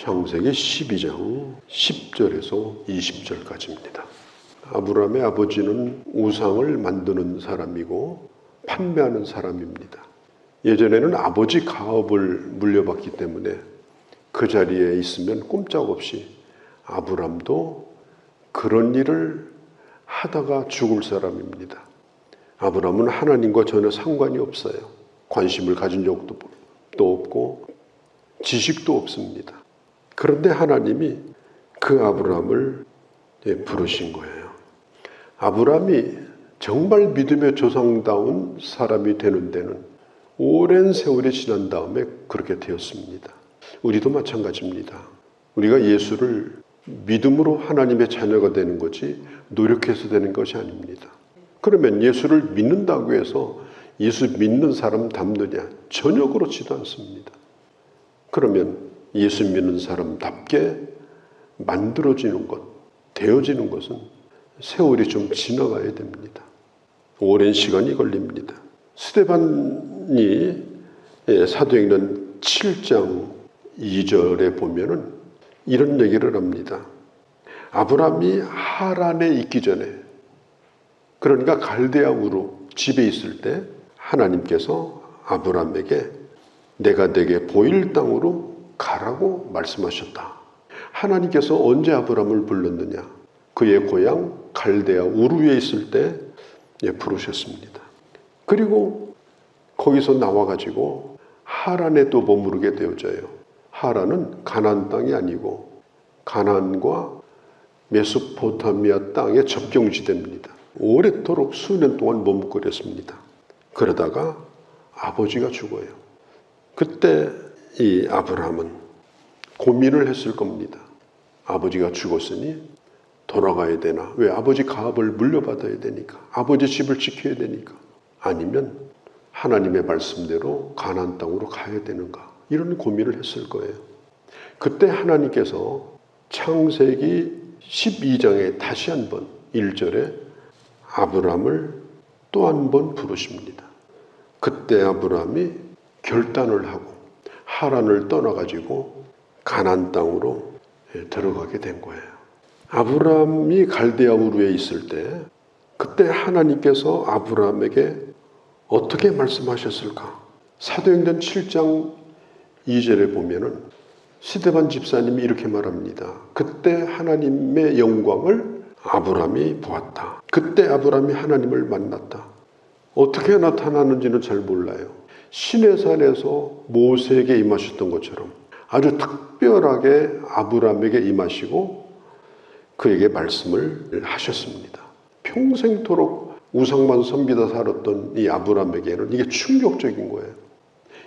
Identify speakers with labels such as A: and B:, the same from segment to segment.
A: 창세기 12장 10절에서 20절까지입니다. 아브라함의 아버지는 우상을 만드는 사람이고 판매하는 사람입니다. 예전에는 아버지 가업을 물려받기 때문에 그 자리에 있으면 꼼짝없이 아브라함도 그런 일을 하다가 죽을 사람입니다. 아브라함은 하나님과 전혀 상관이 없어요. 관심을 가진 적도 없고 지식도 없습니다. 그런데 하나님이 그 아브라함을 부르신 거예요. 아브라함이 정말 믿음의 조상다운 사람이 되는 데는 오랜 세월이 지난 다음에 그렇게 되었습니다. 우리도 마찬가지입니다. 우리가 예수를 믿음으로 하나님의 자녀가 되는 거지 노력해서 되는 것이 아닙니다. 그러면 예수를 믿는다고 해서 예수 믿는 사람 닮느냐? 전혀 그렇지도 않습니다. 그러면 예수 믿는 사람답게 만들어지는 것, 되어지는 것은 세월이 좀 지나가야 됩니다. 오랜 시간이 걸립니다. 스데반이 사도행전 7장 2절에 보면은 이런 얘기를 합니다. 아브라함이 하란에 있기 전에, 그러니까 갈대아 우르 집에 있을 때 하나님께서 아브라함에게 내가 내게 보일 땅으로 가라고 말씀하셨다. 하나님께서 언제 아브라함을 불렀느냐? 그의 고향 갈대아 우르에 있을 때 부르셨습니다. 그리고 거기서 나와가지고 하란에 또 머무르게 되어져요. 하란은 가나안 땅이 아니고 가나안과 메소포타미아 땅의 접경지대입니다. 오랫도록 수년 동안 머뭇거렸습니다. 그러다가 아버지가 죽어요. 그때 이 아브라함은 고민을 했을 겁니다. 아버지가 죽었으니 돌아가야 되나? 왜? 아버지 가업을 물려받아야 되니까. 아버지 집을 지켜야 되니까. 아니면 하나님의 말씀대로 가나안 땅으로 가야 되는가? 이런 고민을 했을 거예요. 그때 하나님께서 창세기 12장에 다시 한번 1절에 아브라함을 또 한 번 부르십니다. 그때 아브라함이 결단을 하고 하란을 떠나가지고 가나안 땅으로 들어가게 된 거예요. 아브라함이 갈대아 우르에 있을 때 그때 하나님께서 아브라함에게 어떻게 말씀하셨을까? 사도행전 7장 2절에 보면은 스데반 집사님이 이렇게 말합니다. 그때 하나님의 영광을 아브라함이 보았다. 그때 아브라함이 하나님을 만났다. 어떻게 나타나는지는 잘 몰라요. 시내산에서 모세에게 임하셨던 것처럼 아주 특별하게 아브라함에게 임하시고 그에게 말씀을 하셨습니다. 평생토록 우상만 섬기다 살았던 이 아브라함에게는 이게 충격적인 거예요.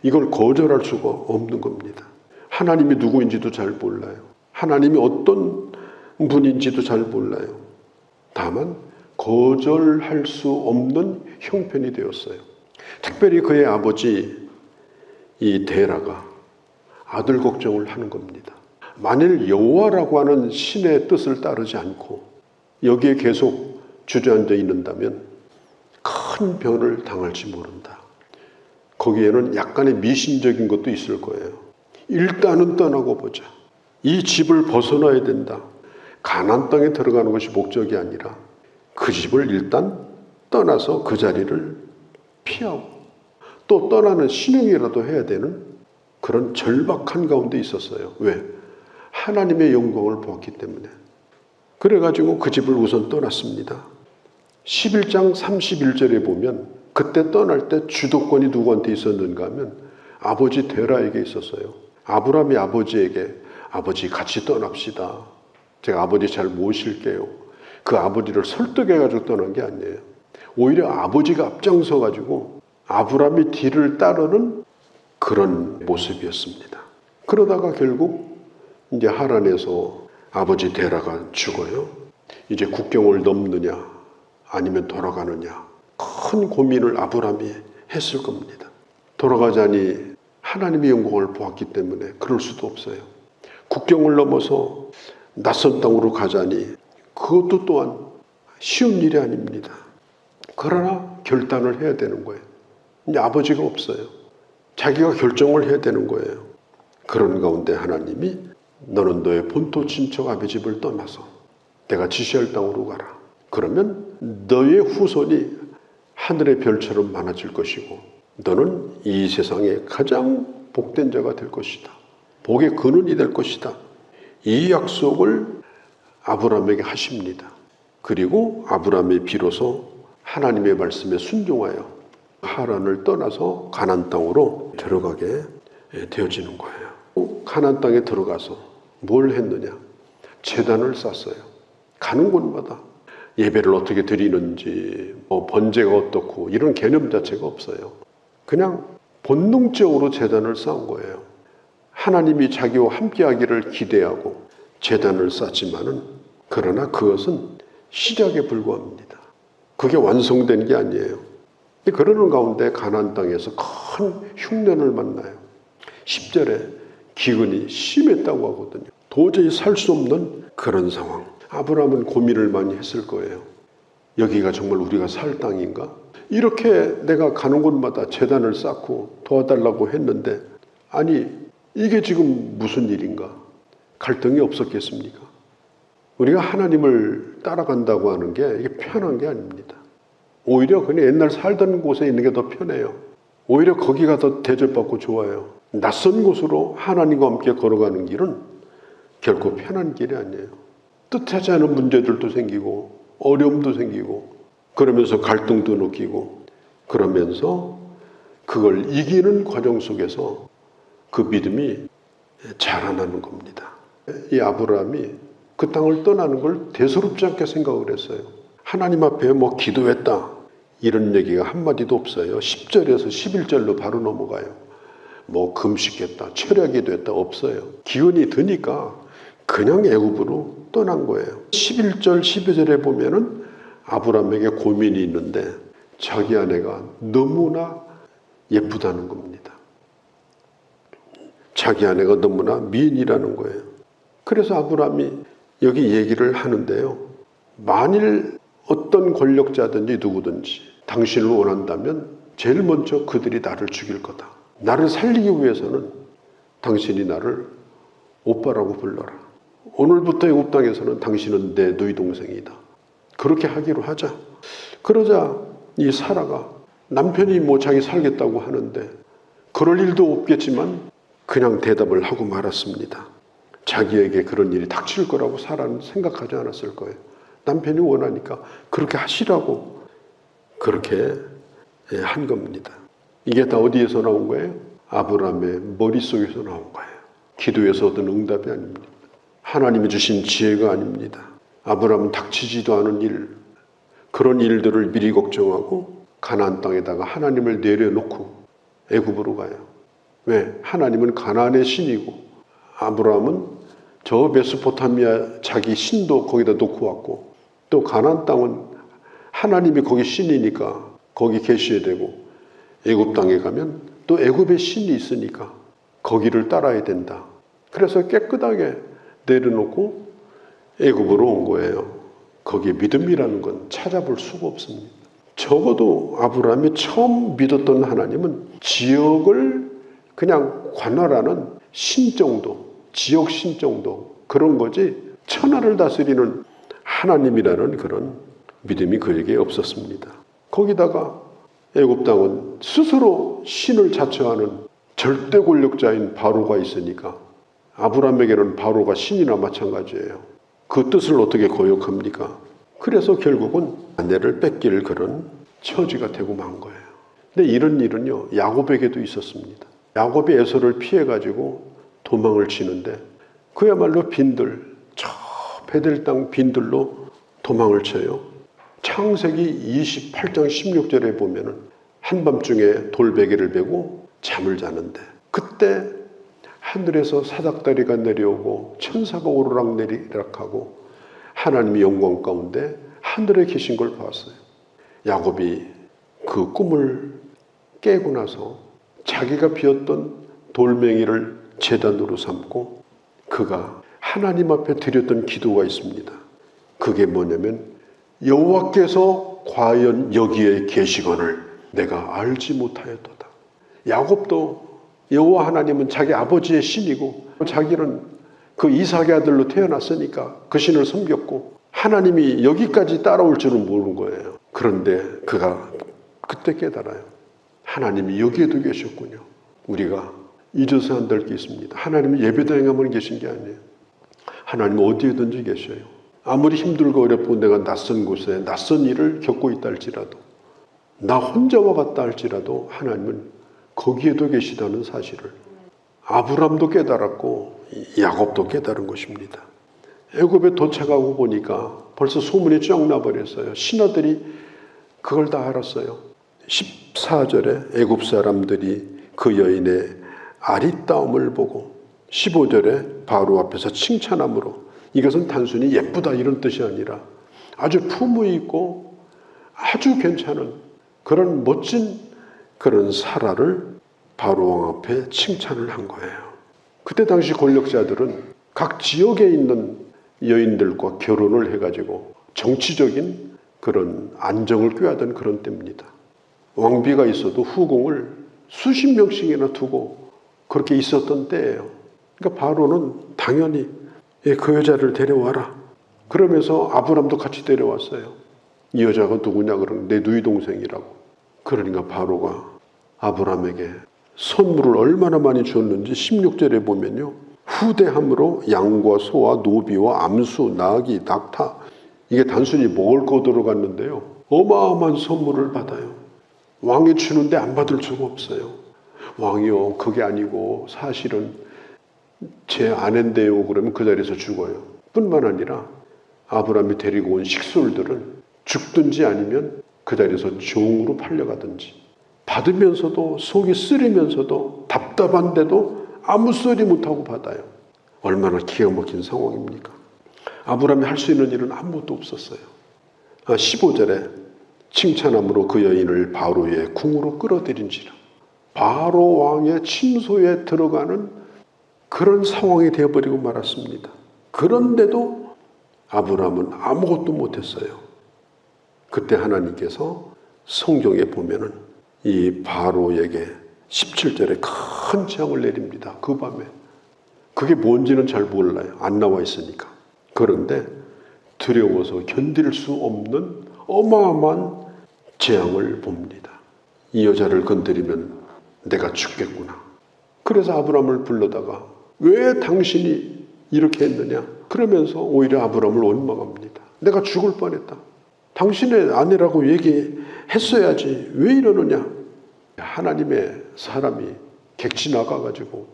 A: 이걸 거절할 수가 없는 겁니다. 하나님이 누구인지도 잘 몰라요. 하나님이 어떤 분인지도 잘 몰라요. 다만 거절할 수 없는 형편이 되었어요. 특별히 그의 아버지 이 데라가 아들 걱정을 하는 겁니다. 만일 여호와라고 하는 신의 뜻을 따르지 않고 여기에 계속 주저앉아 있는다면 큰 변을 당할지 모른다. 거기에는 약간의 미신적인 것도 있을 거예요. 일단은 떠나고 보자. 이 집을 벗어나야 된다. 가나안 땅에 들어가는 것이 목적이 아니라 그 집을 일단 떠나서 그 자리를 피하고 또 떠나는 신용이라도 해야 되는 그런 절박한 가운데 있었어요. 왜? 하나님의 영광을 보았기 때문에. 그래가지고 그 집을 우선 떠났습니다. 11장 31절에 보면 그때 떠날 때 주도권이 누구한테 있었는가 하면 아버지 데라에게 있었어요. 아브라함이 아버지에게 아버지 같이 떠납시다. 제가 아버지 잘 모실게요. 그 아버지를 설득해가지고 떠난 게 아니에요. 오히려 아버지가 앞장서가지고 아브라함이 뒤를 따르는 그런 모습이었습니다. 그러다가 결국 이제 하란에서 아버지 데라가 죽어요. 이제 국경을 넘느냐 아니면 돌아가느냐 큰 고민을 아브라함이 했을 겁니다. 돌아가자니 하나님의 영광을 보았기 때문에 그럴 수도 없어요. 국경을 넘어서 낯선 땅으로 가자니 그것도 또한 쉬운 일이 아닙니다. 그러나 결단을 해야 되는 거예요. 이제 아버지가 없어요. 자기가 결정을 해야 되는 거예요. 그런 가운데 하나님이 너는 너의 본토 친척 아비 집을 떠나서 내가 지시할 땅으로 가라. 그러면 너의 후손이 하늘의 별처럼 많아질 것이고 너는 이 세상에 가장 복된 자가 될 것이다. 복의 근원이 될 것이다. 이 약속을 아브라함에게 하십니다. 그리고 아브라함이 비로소 하나님의 말씀에 순종하여 하란을 떠나서 가나안 땅으로 들어가게 되어지는 거예요. 가나안 땅에 들어가서 뭘 했느냐? 제단을 쌓았어요. 가는 곳마다 예배를 어떻게 드리는지, 번제가 어떻고 이런 개념 자체가 없어요. 그냥 본능적으로 제단을 쌓은 거예요. 하나님이 자기와 함께하기를 기대하고 제단을 쌓지만은 그러나 그것은 시작에 불과합니다. 그게 완성된 게 아니에요. 그러는 가운데 가나안 땅에서 큰 흉년을 만나요. 10절에 기근이 심했다고 하거든요. 도저히 살 수 없는 그런 상황. 아브라함은 고민을 많이 했을 거예요. 여기가 정말 우리가 살 땅인가? 이렇게 내가 가는 곳마다 제단을 쌓고 도와달라고 했는데 아니 이게 지금 무슨 일인가? 갈등이 없었겠습니까? 우리가 하나님을 따라간다고 하는 게 이게 편한 게 아닙니다. 오히려 그냥 옛날 살던 곳에 있는 게 더 편해요. 오히려 거기가 더 대접받고 좋아요. 낯선 곳으로 하나님과 함께 걸어가는 길은 결코 편한 길이 아니에요. 뜻하지 않은 문제들도 생기고 어려움도 생기고 그러면서 갈등도 느끼고 그러면서 그걸 이기는 과정 속에서 그 믿음이 자라나는 겁니다. 이 아브라함이 그 땅을 떠나는 걸 대수롭지 않게 생각을 했어요. 하나님 앞에 기도했다 이런 얘기가 한마디도 없어요. 10절에서 11절로 바로 넘어가요. 금식했다, 철야기도 했다 없어요. 기운이 드니까 그냥 애굽으로 떠난 거예요. 11절, 12절에 보면은 아브라함에게 고민이 있는데 자기 아내가 너무나 예쁘다는 겁니다. 자기 아내가 너무나 미인이라는 거예요. 그래서 아브라함이 여기 얘기를 하는데요. 만일 어떤 권력자든지 누구든지 당신을 원한다면 제일 먼저 그들이 나를 죽일 거다. 나를 살리기 위해서는 당신이 나를 오빠라고 불러라. 오늘부터 애굽 땅에서는 당신은 내 누이 동생이다. 그렇게 하기로 하자. 그러자 이 사라가 남편이 자기 살겠다고 하는데 그럴 일도 없겠지만 그냥 대답을 하고 말았습니다. 자기에게 그런 일이 닥칠 거라고 사라는 생각하지 않았을 거예요. 남편이 원하니까 그렇게 하시라고 그렇게 한 겁니다. 이게 다 어디에서 나온 거예요? 아브라함의 머릿속에서 나온 거예요. 기도에서 얻은 응답이 아닙니다. 하나님이 주신 지혜가 아닙니다. 아브라함은 닥치지도 않은 일, 그런 일들을 미리 걱정하고 가나안 땅에다가 하나님을 내려놓고 애굽으로 가요. 왜? 하나님은 가나안의 신이고 아브라함은 저 메소포타미아 자기 신도 거기다 놓고 왔고 또 가나안 땅은 하나님이 거기 신이니까 거기 계셔야 되고 애굽 땅에 가면 또 애굽의 신이 있으니까 거기를 따라야 된다. 그래서 깨끗하게 내려놓고 애굽으로 온 거예요. 거기에 믿음이라는 건 찾아볼 수가 없습니다. 적어도 아브라함이 처음 믿었던 하나님은 지역을 그냥 관할하는 신 정도, 지역 신 정도 그런 거지 천하를 다스리는 하나님이라는 그런 믿음이 그에게 없었습니다. 거기다가 애굽 땅은 스스로 신을 자처하는 절대 권력자인 바로가 있으니까 아브라함에게는 바로가 신이나 마찬가지예요. 그 뜻을 어떻게 거역합니까? 그래서 결국은 아내를 뺏길 그런 처지가 되고 만 거예요. 근데 이런 일은요 야곱에게도 있었습니다. 야곱이 에서를 피해가지고 도망을 치는데 그야말로 빈들, 저 베델 땅 빈들로 도망을 쳐요. 창세기 28장 16절에 보면은 한밤중에 돌베개를 베고 잠을 자는데 그때 하늘에서 사닥다리가 내려오고 천사가 오르락내리락하고 하나님의 영광 가운데 하늘에 계신 걸 봤어요. 야곱이 그 꿈을 깨고 나서 자기가 비웠던 돌멩이를 제단으로 삼고 그가 하나님 앞에 드렸던 기도가 있습니다. 그게 뭐냐면 여호와께서 과연 여기에 계시거늘 내가 알지 못하였도다. 야곱도 여호와 하나님은 자기 아버지의 신이고 자기는 그 이삭의 아들로 태어났으니까 그 신을 섬겼고 하나님이 여기까지 따라올 줄은 모르는 거예요. 그런데 그가 그때 깨달아요. 하나님이 여기에도 계셨군요. 우리가 잊어서 안 될 게 있습니다. 하나님이 예배당에만 계신 게 아니에요. 하나님은 어디에든지 계셔요. 아무리 힘들고 어렵고 내가 낯선 곳에 낯선 일을 겪고 있다 할지라도, 나 혼자와 같다 할지라도 하나님은 거기에도 계시다는 사실을 아브람도 깨달았고 야곱도 깨달은 것입니다. 애굽에 도착하고 보니까 벌써 소문이 쫙 나버렸어요. 신하들이 그걸 다 알았어요. 14절에 애굽 사람들이 그 여인의 아리따움을 보고 15절에 바로 앞에서 칭찬함으로, 이것은 단순히 예쁘다 이런 뜻이 아니라 아주 품위 있고 아주 괜찮은 그런 멋진 그런 사라를 바로 왕 앞에 칭찬을 한 거예요. 그때 당시 권력자들은 각 지역에 있는 여인들과 결혼을 해가지고 정치적인 그런 안정을 꾀하던 그런 때입니다. 왕비가 있어도 후궁을 수십 명씩이나 두고 그렇게 있었던 때예요. 그러니까 바로는 당연히 그 여자를 데려와라 그러면서 아브람도 같이 데려왔어요. 이 여자가 누구냐 그러면 내 누이 동생이라고. 그러니까 바로가 아브람에게 선물을 얼마나 많이 줬는지 16절에 보면요, 후대함으로 양과 소와 노비와 암수, 나귀, 낙타, 이게 단순히 먹을 거 들어갔는데요, 어마어마한 선물을 받아요. 왕이 주는데 안 받을 수가 없어요. 왕이요, 그게 아니고 사실은 제 아내인데요 그러면 그 자리에서 죽어요. 뿐만 아니라 아브람이 데리고 온 식솔들은 죽든지 아니면 그 자리에서 종으로 팔려가든지, 받으면서도 속이 쓰리면서도 답답한데도 아무 소리 못하고 받아요. 얼마나 기가 막힌 상황입니까? 아브람이 할 수 있는 일은 아무것도 없었어요. 15절에 칭찬함으로 그 여인을 바로의 궁으로 끌어들인지라. 바로 왕의 침소에 들어가는 그런 상황이 되어버리고 말았습니다. 그런데도 아브람은 아무것도 못했어요. 그때 하나님께서 성경에 보면은 이 바로에게 17절에 큰 재앙을 내립니다. 그 밤에. 그게 뭔지는 잘 몰라요. 안 나와 있으니까. 그런데 두려워서 견딜 수 없는 어마어마한 재앙을 봅니다. 이 여자를 건드리면 내가 죽겠구나. 그래서 아브람을 불러다가 왜 당신이 이렇게 했느냐? 그러면서 오히려 아브람을 원망합니다. 내가 죽을 뻔했다. 당신의 아내라고 얘기했어야지. 왜 이러느냐? 하나님의 사람이 객지 나가가지고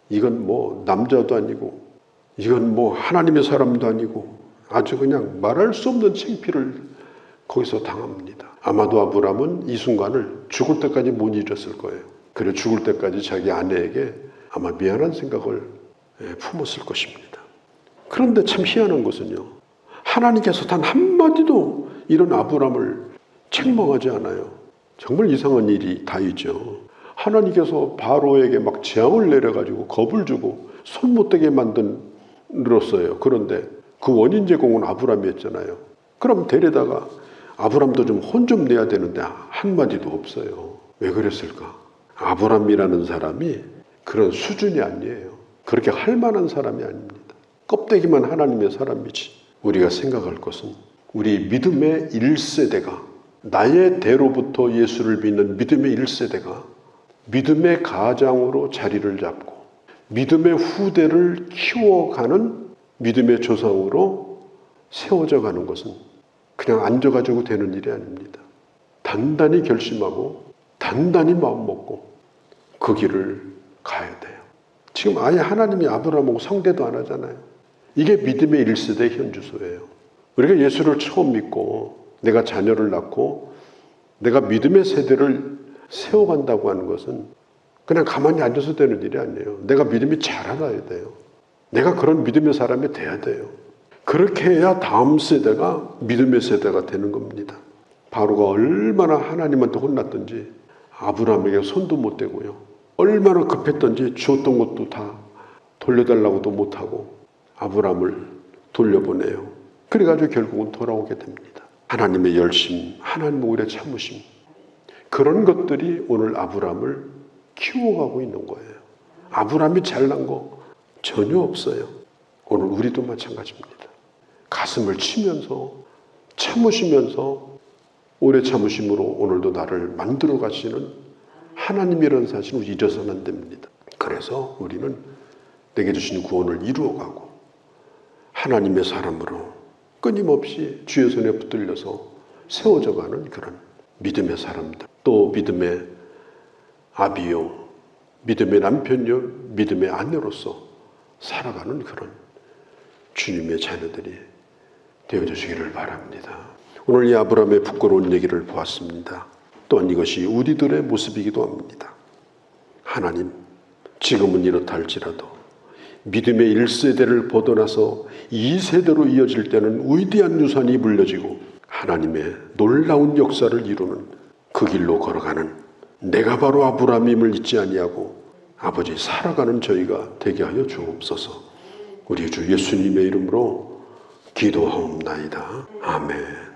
A: 이건 뭐 남자도 아니고 이건 뭐 하나님의 사람도 아니고 아주 그냥 말할 수 없는 창피를 거기서 당합니다. 아마도 아브람은 이 순간을 죽을 때까지 못 잊었을 거예요. 그래 죽을 때까지 자기 아내에게 아마 미안한 생각을 품었을 것입니다. 그런데 참 희한한 것은요, 하나님께서 단 한마디도 이런 아브람을 책망하지 않아요. 정말 이상한 일이 다 있죠. 하나님께서 바로에게 막 재앙을 내려가지고 겁을 주고 손 못대게 만들었어요. 그런데 그 원인 제공은 아브람이었잖아요. 그럼 데려다가 아브람도 좀 혼 좀 내야 되는데 한마디도 없어요. 왜 그랬을까? 아브람이라는 사람이 그런 수준이 아니에요. 그렇게 할 만한 사람이 아닙니다. 껍데기만 하나님의 사람이지. 우리가 생각할 것은 우리 믿음의 1세대가, 나의 대로부터 예수를 믿는 믿음의 1세대가 믿음의 가장으로 자리를 잡고 믿음의 후대를 키워가는 믿음의 조상으로 세워져 가는 것은 그냥 앉아가지고 되는 일이 아닙니다. 단단히 결심하고 단단히 마음 먹고 그 길을 가야 돼요. 지금 아예 하나님이 아브라함하고 상대도 안 하잖아요. 이게 믿음의 1세대 현주소예요. 우리가 예수를 처음 믿고 내가 자녀를 낳고 내가 믿음의 세대를 세워간다고 하는 것은 그냥 가만히 앉아서 되는 일이 아니에요. 내가 믿음이 자라나야 돼요. 내가 그런 믿음의 사람이 돼야 돼요. 그렇게 해야 다음 세대가 믿음의 세대가 되는 겁니다. 바로가 얼마나 하나님한테 혼났던지 아브라함에게 손도 못 대고요. 얼마나 급했던지 주었던 것도 다 돌려달라고도 못하고 아브라함을 돌려보내요. 그래가지고 결국은 돌아오게 됩니다. 하나님의 열심, 하나님의 오래 참으심, 그런 것들이 오늘 아브라함을 키워가고 있는 거예요. 아브라함이 잘난 거 전혀 없어요. 오늘 우리도 마찬가지입니다. 가슴을 치면서 참으시면서 오래 참으심으로 오늘도 나를 만들어 가시는 하나님이라는 사실을 잊어서는 안 됩니다. 그래서 우리는 내게 주신 구원을 이루어가고 하나님의 사람으로 끊임없이 주의 손에 붙들려서 세워져가는 그런 믿음의 사람들, 또 믿음의 아비요, 믿음의 남편요, 믿음의 아내로서 살아가는 그런 주님의 자녀들이 되어주시기를 바랍니다. 오늘 이 아브라함의 부끄러운 얘기를 보았습니다. 또한 이것이 우리들의 모습이기도 합니다. 하나님, 지금은 이렇다 할지라도 믿음의 1세대를 벗어나서 2세대로 이어질 때는 위대한 유산이 물려지고 하나님의 놀라운 역사를 이루는 그 길로 걸어가는 내가 바로 아브라함임을 잊지 아니하고 아버지 살아가는 저희가 되게 하여 주옵소서. 우리 주 예수님의 이름으로 기도하옵나이다. 아멘.